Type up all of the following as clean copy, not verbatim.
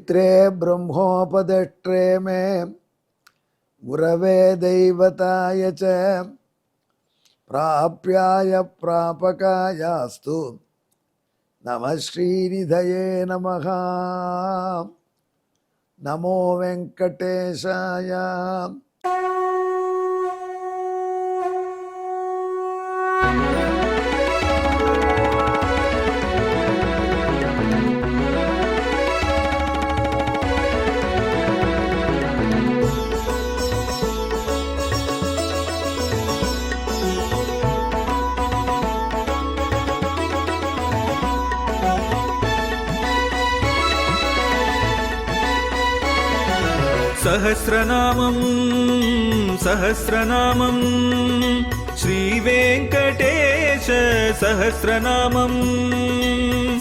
पवित्रे ब्रह्मोपदेष्ट्रे मे गुरवे दैवताय च प्राप्याय प्रापकायास्तु नमः श्रीनिधये नमः। नमो वेंकटेशाय। सहस्रनामं सहस्रनामं श्रीवेङ्कटेश सहस्रनामं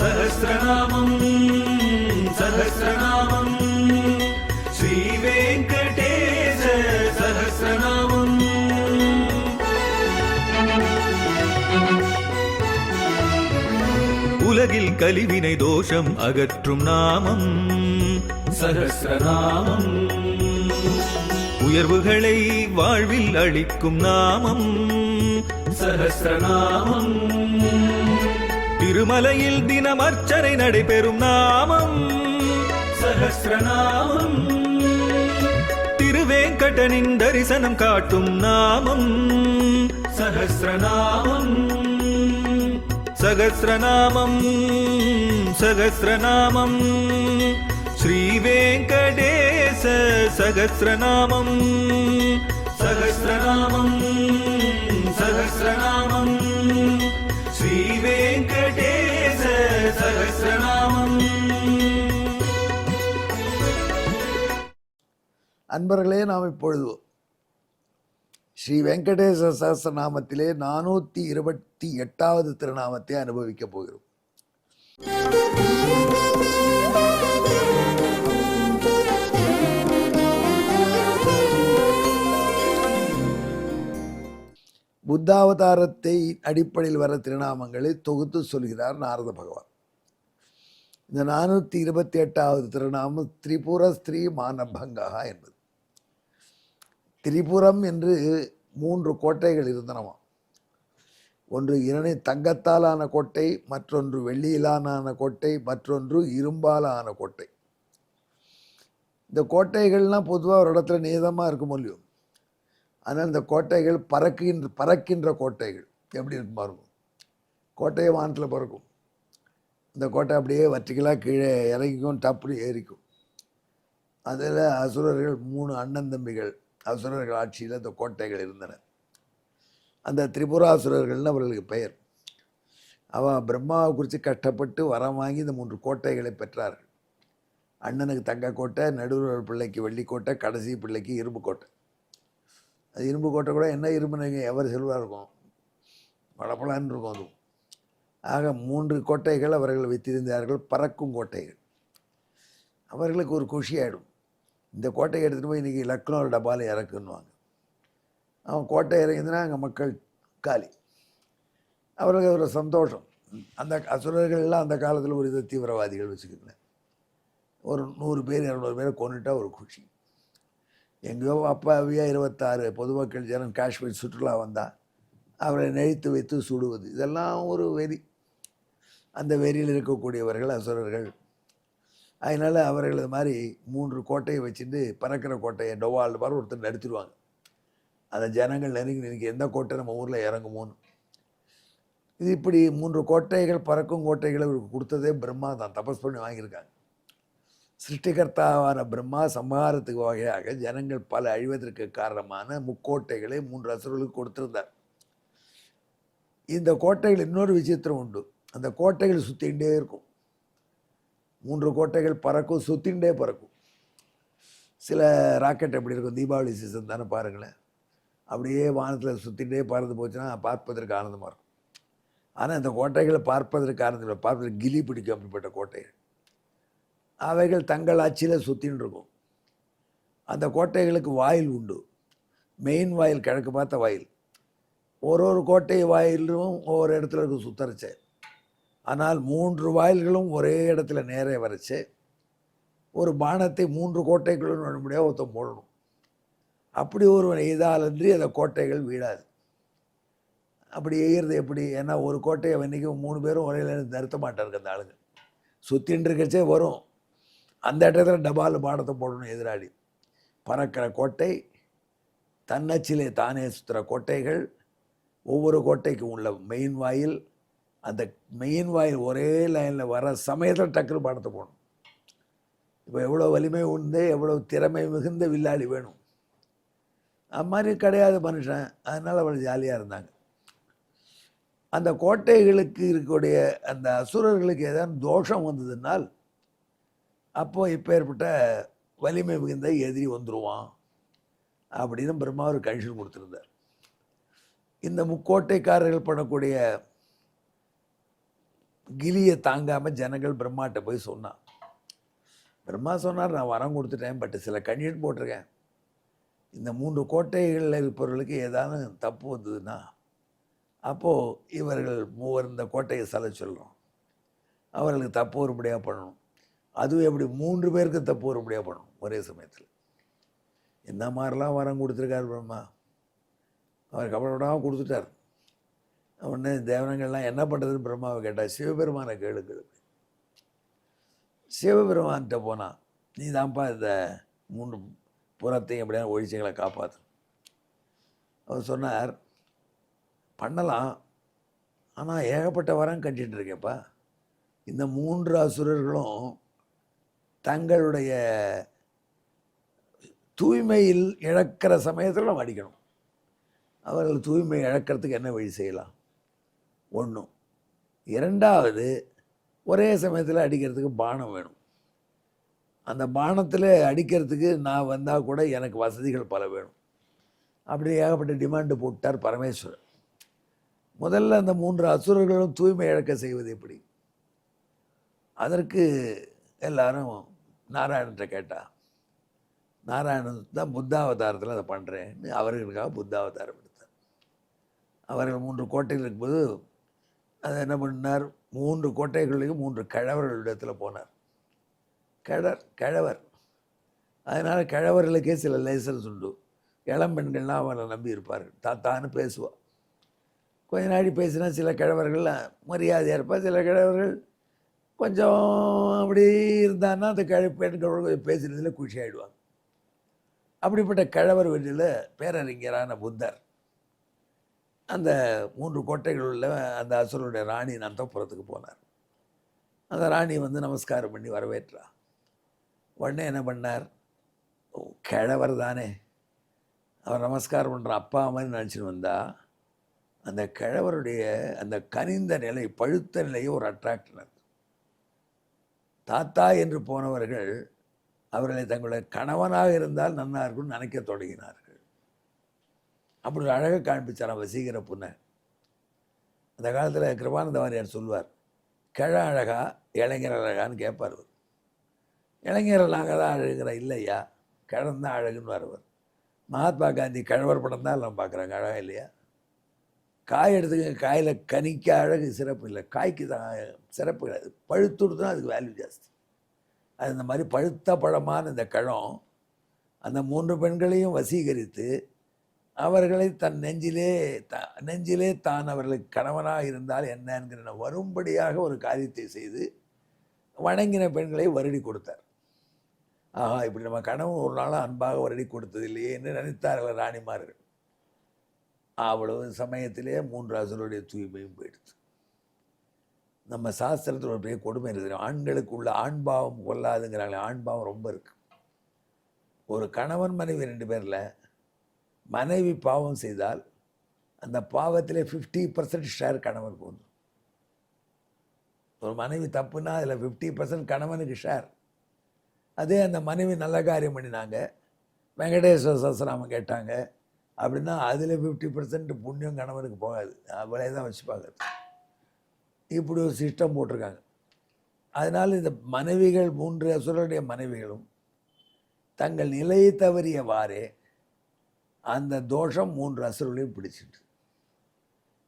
सहस्रनामं सहस्रनामं श्रीवेङ्कटेश सहस्रनामम्। உலகில் கலிவினை தோஷம் அகற்றும் நாமம் சகஸ்ரநாமம். உயர்வுகளை வாழ்வில் அளிக்கும் நாமம் சகஸ்ரநாமம். திருமலையில் தினம் அர்ச்சனை நடைபெறும் நாமம் சகஸ்ரநாமம். திருவேங்கடனின் தரிசனம் காட்டும் நாமம் சகஸ்ரநாமம். சகஸ்ரநாமம் சகஸ்ரநாமம் श्रीवेङ्कटेश सहस्रनामं सहस्रनामं सहस्रनामं श्रीवेङ्कटेश सहस्रनामम्। அன்பர்களே, நாம் இப்பொழுது ஸ்ரீ வெங்கடேச சஹஸ்ரநாமத்திலே 428வது திருநாமத்தை அனுபவிக்கப் போகிறோம். புத்தாவதாரத்தை அடிப்படையில் வர திருநாமங்களை தொகுத்து சொல்கிறார் நாரத பகவான். இந்த 428வது திருநாமம் திரிபுர ஸ்ரீ மானபங்கா என்பது. திரிபுரம் என்று 3 கோட்டைகள் இருந்தனவாம். ஒன்று தங்கத்தாலான கோட்டை, மற்றொன்று வெள்ளியிலான கோட்டை, மற்றொன்று இரும்பாலான கோட்டை. இந்த கோட்டைகள்லாம் பொதுவாக ஒரு இடத்துல நீதமாக இருக்கும் இல்லையோ, ஆனால் இந்த கோட்டைகள் பறக்கின்ற கோட்டைகள் எப்படி இருக்கும் பாருங்க. கோட்டையை வானத்தில் பறக்கும். இந்த கோட்டை அப்படியே வர்டிகலாக கீழே இறங்கிக்கும், டப்புனு ஏறிக்கும். அதில் அசுரர்கள் 3 அண்ணன் தம்பிகள் அசுரர்கள் ஆட்சியில் இந்த கோட்டைகள் இருந்தன. அந்த திரிபுராசுரர்கள்னு அவர்களுக்கு பெயர். அவன் பிரம்மாவை குறித்து கஷ்டப்பட்டு வரம் வாங்கி இந்த 3 கோட்டைகளை பெற்றார்கள். அண்ணனுக்கு தங்க கோட்டை, நடுவர் பிள்ளைக்கு வெள்ளி கோட்டை, கடைசி பிள்ளைக்கு இரும்பு கோட்டை. அது இரும்பு கோட்டை கூட என்ன இரும்புனீங்க எவர் செல்வாக இருக்கும், பளபளன்னு இருக்கும். அதுவும் ஆக 3 கோட்டைகள் அவர்கள் வைத்திருந்தார்கள், பறக்கும் கோட்டைகள். அவர்களுக்கு ஒரு குஷி ஆகிடும். இந்த கோட்டையை எடுத்துகிட்டு போய் இன்றைக்கி லக்னோ டப்பாவில் இறக்குன்னுவாங்க. அவன் கோட்டை இறங்கினா அங்கே மக்கள் காலி. அவர்களுக்கு ஒரு சந்தோஷம். அந்த அசுரர்கள்லாம் அந்த காலத்தில் ஒரு தீவிரவாதிகள் வச்சுக்கிட்டேன். ஒரு 100 பேர் 200 பேரை கொண்டுட்டா ஒரு குஷி. எங்கேயோ அப்பாவியாக 26 பொதுமக்கள் ஜனம் காஷ்மீர் சுற்றுலா வந்தால் அவரை நெழித்து வைத்து சுடுவது, இதெல்லாம் ஒரு வெறி. அந்த வெறியில் இருக்கக்கூடியவர்கள் அசுரர்கள். அதனால் அவர்கள் இது மாதிரி 3 கோட்டையை வச்சுட்டு பறக்கிற கோட்டையை டொவால்டு மாதிரி ஒருத்தர் நடத்திடுவாங்க. அந்த ஜனங்கள் நெருங்கி எந்த கோட்டை நம்ம ஊரில் இறங்குமோன்னு. இது இப்படி 3 கோட்டைகள் பறக்கும் கோட்டைகளை கொடுத்ததே பிரம்மா தான். தபஸ் பண்ணி வாங்கியிருக்காங்க. சிருஷ்டிகர்த்தாவான பிரம்மா சம்ஹாரத்துக்கு வகையாக ஜனங்கள் பல அழிவதற்கு காரணமான முக்கோட்டைகளை 3 அசுரர்களுக்கு கொடுத்திருந்தார். இந்த கோட்டைகள் இன்னொரு விசித்திரம் உண்டு. அந்த கோட்டைகள் சுற்றிகிட்டே இருக்கும். 3 கோட்டைகள் பறக்கும், சுற்றிகிட்டே பறக்கும். சில ராக்கெட் எப்படி இருக்கும், தீபாவளி சீசன் தானே பாருங்களேன், அப்படியே வானத்தில் சுற்றிகிட்டே பறந்து போச்சுன்னா பார்ப்பதற்கு ஆனந்தமாக இருக்கும். ஆனால் இந்த கோட்டைகளை பார்ப்பதற்கு ஆனந்தம், பார்ப்பதற்கு கிளி பிடிக்கும். அப்படிப்பட்ட கோட்டைகள் அவைகள் தங்கள் ஆட்சியில் சுற்றின்னு இருக்கும். அந்த கோட்டைகளுக்கு வாயில் உண்டு. மெயின் வாயில் கிழக்கு பார்த்த வாயில். ஒரு கோட்டை வாயிலும் ஒவ்வொரு இடத்துல இருக்கும் சுத்தரிச்சு. ஆனால் 3 வாயில்களும் ஒரே இடத்துல நேரே வரைச்சு ஒரு பானத்தை 3 கோட்டைக்குள்ள நுழைமுடியாக ஒருத்தன் போடணும். அப்படி ஒருவன் எய்தாலன்றி அந்த கோட்டைகள் வீழாது. அப்படி எய்கிறது எப்படி? ஏன்னா ஒரு கோட்டையை என்றைக்கும் 3 பேரும் ஒரே நிறுத்த மாட்டாருக்கு அந்த ஆளுங்க. சுற்றின்னு இருக்கச்சே வரும். அந்த இடத்துல டபால் பானத்தை போடணும் எதிராளி. பறக்கிற கோட்டை, தன்னச்சிலே தானே சுற்றுற கோட்டைகள், ஒவ்வொரு கோட்டைக்கும் உள்ள மெயின் வாயில், அந்த மெயின் வாயில் ஒரே லைனில் வர சமயத்தில் டக்குனு பானத்தை போடணும். இப்போ எவ்வளோ வலிமை உண்டு, எவ்வளோ திறமை மிகுந்த வில்லாளி வேணும். அது மாதிரி கிடையாது மனுஷன். அதனால் அவள் ஜாலியாக இருந்தாங்க. அந்த கோட்டைகளுக்கு இருக்கக்கூடிய அந்த அசுரர்களுக்கு ஏதாவது தோஷம் வந்ததுனால் அப்போது இப்போ ஏற்பட்ட வலிமை மிகுந்த எதிரி வந்துடுவான் அப்படின்னு பிரம்மா ஒரு கண்டிஷன் கொடுத்துருந்தார். இந்த முக்கோட்டைக்காரர்கள் பண்ணக்கூடிய கிலியை தாங்காமல் ஜனங்கள் பிரம்மாட்ட போய் சொன்னான். பிரம்மா சொன்னார், நான் வரம் கொடுத்துட்டேன், பட் சில கண்டிஷன் போட்டிருக்கேன். இந்த 3 கோட்டைகளில் இருப்பவர்களுக்கு ஏதாவது தப்பு வந்ததுன்னா அப்போது இவர்கள் மூவர் இந்த கோட்டையை செல்ல சொல்கிறோம். அவர்களுக்கு தப்பு ஒருபடியாக பண்ணணும். அதுவும் எப்படி 3 பேருக்கு தப்பு ஒருபடியாக பண்ணணும் ஒரே சமயத்தில். இந்த மாதிரிலாம் வரம் கொடுத்துருக்கார் பிரம்மா. அவர் கவலைப்படாமல் கொடுத்துட்டார். உடனே தேவனங்கள்லாம் என்ன பண்ணுறதுன்னு பிரம்மாவை கேட்டால், சிவபெருமானை கேளுக்கு. சிவபெருமான்கிட்ட போனால், நீ தான்ப்பா இந்த 3 புறத்தையும் எப்படியான ஒழிச்சிகளை காப்பாற்று. அவர் சொன்னார், பண்ணலாம், ஆனால் ஏகப்பட்ட வரம் கட்டிகிட்டு இருக்கேப்பா. இந்த 3 அசுரர்களும் தங்களுடைய தூய்மையில் இழக்கிற சமயத்தில் நம்ம அடிக்கணும். அவர்கள் தூய்மை இழக்கிறதுக்கு என்ன வழி செய்யலாம்? 1. 2வது, ஒரே சமயத்தில் அடிக்கிறதுக்கு பானம் வேணும். அந்த பானத்தில் அடிக்கிறதுக்கு நான் வந்தால் கூட எனக்கு வசதிகள் பல வேணும். அப்படி ஏகப்பட்ட டிமாண்டு போட்டார் பரமேஸ்வரர். முதல்ல அந்த 3 அசுரர்களும் தூய்மை இழக்க செய்வது எப்படி? அதற்கு எல்லாரும் நாராயணன்ட்ட கேட்டா. நாராயணன் தான் புத்தாவதாரத்தில் அதை பண்ணுறேன்னு அவர்களுக்காக புத்தாவதாரம் எடுத்தார். அவர்கள் 3 கோட்டைகள் இருக்கும்போது அதை என்ன பண்ணார்? 3 கோட்டைகளுக்கு 3 கிழவர்களிடத்தில் போனார். கிழவர் அதனால் கிழவர்களுக்கே சில லைசன்ஸ் உண்டு. இளம்பெண்கள்லாம் அவரை நம்பி இருப்பார்கள். தாத்தான்னு பேசுவாள். கொஞ்ச நாடி பேசினா சில கிழவர்கள் மரியாதையாக இருப்பார். சில கிழவர்கள் கொஞ்சம் அப்படி இருந்தான்னா அந்த பெண்களோட கொஞ்சம் பேசுகிறதுல குஷி ஆகிடுவாங்க. அப்படிப்பட்ட கிழவர் வீட்டில் பேரறிஞரான புத்தர் அந்த 3 கோட்டைகள் உள்ள அந்த அசுரனுடைய ராணி அந்தப்புறத்துக்கு போனார். அந்த ராணி வந்து நமஸ்காரம் பண்ணி வரவேற்றா. உடனே என்ன பண்ணார்? கிழவர் தானே, அவர் நமஸ்காரம் பண்ணுற அப்பா மாதிரி நினச்சின்னு வந்தால் அந்த கிழவருடைய அந்த கனிந்த நிலை, பழுத்த நிலையை ஒரு அட்ராக்டினர். தாத்தா என்று போனவர்கள் அவர்களை தங்களுடைய கணவனாக இருந்தால் நன்னா இருக்கும்னு நினைக்க தொடங்கினார்கள். அப்படி ஒரு அழகை காண்பிச்சார் வசீகர புண்ணை. அந்த காலத்தில் கிருபானந்த வாரியார் சொல்வார், கிழ அழகா இளைஞர் அழகான்னு கேட்பார். இளைஞர்களாக தான் அழகுற இல்லையா, கிழந்தான் அழகுன்னு வருவார். மகாத்மா காந்தி கிழவர் படம் தான் எல்லாம் பார்க்குறாங்க, அழகா இல்லையா? காய் எடுத்துக்க, காயில் கனிக்க அழகு சிறப்பு இல்லை, காய்க்கு தான் சிறப்பு கிடையாது. பழுத்துடுதுன்னா அதுக்கு வேல்யூ ஜாஸ்தி. அது இந்த மாதிரி பழுத்த பழமான இந்த கிழம் அந்த 3 பெண்களையும் வசீகரித்து அவர்களை தன் நெஞ்சிலே தான் அவர்களுக்கு கணவனாக இருந்தால் என்ன என்கிற வரும்படியாக ஒரு காரியத்தை செய்து வணங்கின பெண்களை வருடி கொடுத்தார். ஆஹா, இப்படி நம்ம கணவன் ஒரு நாளும் அன்பாக வருடி கொடுத்தது இல்லையே என்று நினைத்தார்கள் ராணிமார்கள். அவ்வளவு சமயத்திலே 3 அசுரருடைய தூய்மையும் போயிடுச்சு. நம்ம சாஸ்திரத்தில் ஒரு பெரிய கொடுமை இருக்குது. ஆண்களுக்கு உள்ள ஆண்பாவம் கொள்ளாதுங்கிறாங்களே, ஆண்பாவம் ரொம்ப இருக்குது. ஒரு கணவன் மனைவி 2 பேரில் மனைவி பாவம் செய்தால் அந்த பாவத்திலே 50% ஷேர் கணவனுக்கு வந்துடும். ஒரு மனைவி தப்புன்னா அதில் 50% கணவனுக்கு ஷேர். அதே அந்த மனைவி நல்ல காரியம் பண்ணினாங்க, வெங்கடேஸ்வர சஹஸ்ரநாமம் கேட்டாங்க அப்படின்னா அதில் 50% புண்ணியம் கணவனுக்கு போகாது, அவளே தான் வச்சுப்பாங்க. இப்படி ஒரு சிஸ்டம் போட்டிருக்காங்க. அதனால் இந்த மனைவிகள் 3 அசுரருடைய மனைவிகளும் தங்கள் நிலையை தவறியவாறே அந்த தோஷம் 3 அசுரர்களையும் பிடிச்சிட்டு,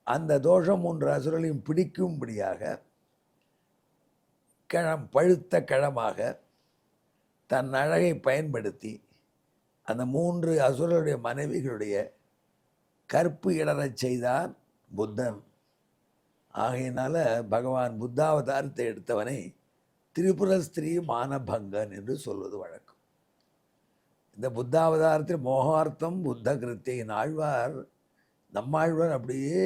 அந்த தோஷம் 3 அசுரர்களையும் பிடிக்கும்படியாக பழுத்த கிழமாக தன் அழகை பயன்படுத்தி அந்த 3 அசுரருடைய மனைவிகளுடைய கற்பு இடறச் செய்தான் புத்தன். ஆகையினால பகவான் புத்தாவதாரத்தை எடுத்தவனை திரிபுர ஸ்திரீ மானபங்கன் என்று சொல்வது வழக்கம். இந்த புத்தாவதாரத்தில் மோகார்த்தம் புத்த கிருத்தியின் ஆழ்வார், நம்மாழ்வார் அப்படியே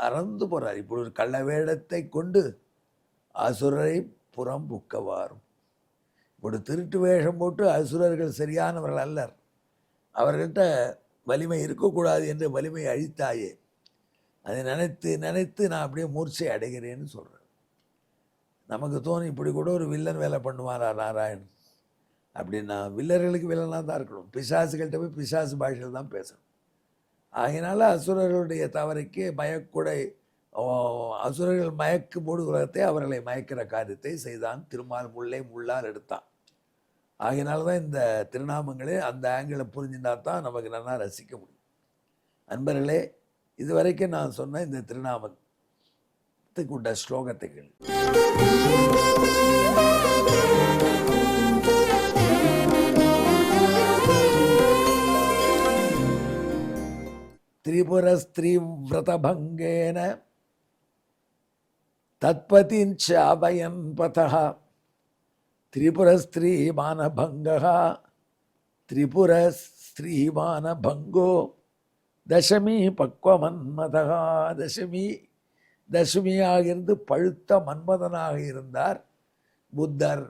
அறந்து போகிறார். இப்படி ஒரு கள்ள வேடத்தை கொண்டு அசுரரை புறம் புக்கவாரும். இப்படி திருட்டு வேஷம் போட்டு அசுரர்கள் சரியானவர்கள் அல்லர், அவர்கள்ட்ட வலிமை இருக்கக்கூடாது என்று வலிமையை அழித்தாயே, அதை நினைத்து நினைத்து நான் அப்படியே மூர்ச்சை அடைகிறேன்னு சொல்கிறேன். நமக்கு தோணும் இப்படி கூட ஒரு வில்லன் வேலை பண்ணுவாரா நாராயணன் அப்படின்னா, வில்லர்களுக்கு வில்லனாக தான் இருக்கணும். பிசாசுகள்கிட்ட போய் பிசாசு பாஷையில் தான் பேசணும். ஆகையினால அசுரர்களுடைய தவறைக்கு மயக்குடை, அசுரர்கள் மயக்கும் போது உலகத்தை அவர்களை மயக்கிற காரியத்தை செய்தான். திருமால் முல்லை முள்ளால் எடுத்தான். ஆகையினால தான் இந்த திருநாமங்களே அந்த ஆங்கிளை புரிஞ்சுனா தான் நமக்கு நல்லா ரசிக்க முடியும். அன்பர்களே, இதுவரைக்கும் நான் சொன்ன இந்த திருநாமத்துக்கு உண்ட ஸ்லோகத்தை கேள்வி. திரிபுர ஸ்திரீ விரதபங்கேன தத்பதிஞ்ச அபயன் பதஹ திரிபுர ஸ்திரீ மானபங்கஹ திரிபுர ஸ்திரீ மானபங்கோ தசமி பக்வமன்மதஹா. தசமியாக இருந்து பழுத்த மன்மதனாக இருந்தார் புத்தர்.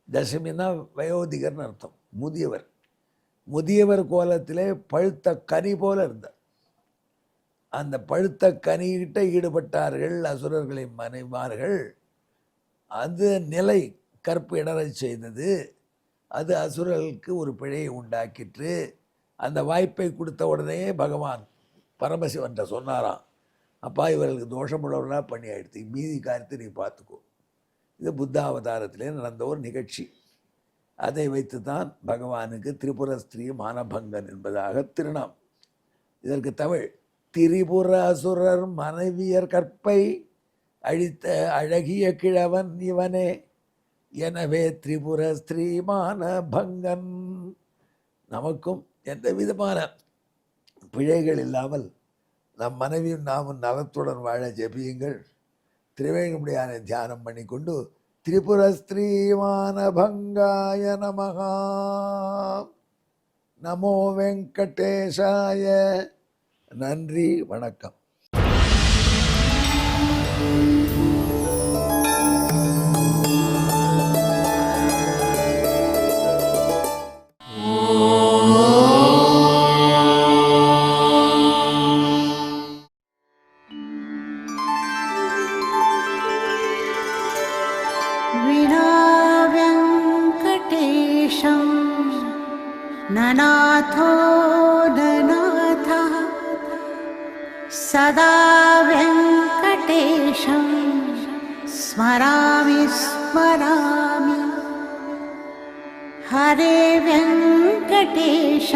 தசமின்னா வயோதிகர்னு அர்த்தம், முதியவர். முதியவர் கோலத்திலே பழுத்த கனி போல இருந்தார். அந்த பழுத்த கனிகிட்ட ஈடுபட்டார்கள் அசுரர்களின் மனைமார்கள். அது நிலை கற்பு இடறச் செய்தது. அது அசுரர்களுக்கு ஒரு பிழையை உண்டாக்கிற்று. அந்த வாய்ப்பை கொடுத்த உடனே பகவான் பரமசிவன்ட்ட சொன்னாராம், அப்பா இவர்களுக்கு தோஷமுள்ளவர்களாக பண்ணி ஆயிடுத்து, மீதி காரியத்தை நீ பார்த்துக்கோ. இது புத்தாவதாரத்திலே நடந்த ஒரு நிகழ்ச்சி. அதை வைத்து தான் பகவானுக்கு திரிபுர ஸ்திரீ மானபங்கன் என்பதாக திருநாம். இதற்கு தமிழ் திரிபுர அசுரர் மனைவியர் கற்பை அழித்த அழகிய கிழவன் இவனே, எனவே திரிபுர ஸ்திரீ மானபங்கன். நமக்கும் எந்த விதமான பிழைகள் இல்லாமல் நம் மனைவியும் நாமும் நலத்துடன் வாழ ஜெபியுங்கள். திருவேங்கமுடியான தியானம் பண்ணி கொண்டு திரிபுர ஸ்திரீ மானபங்காய நமஹா. நமோ வெங்கடேஷாய. நன்றி, வணக்கம். ननाथो ननाथः सदा वेङ्कटेशं स्मरामि स्मरामि. हरे वेङ्कटेश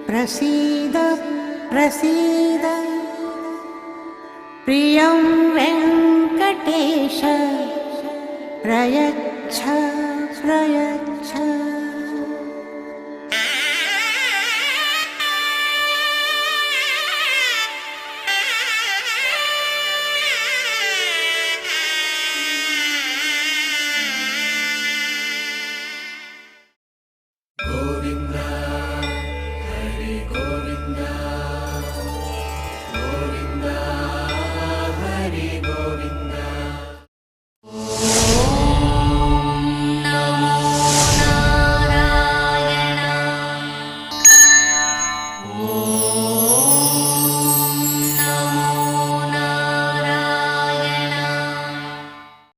प्रसीद प्रसीद. प्रियं वेङ्कटेश प्रयच्छ प्रयच्छ.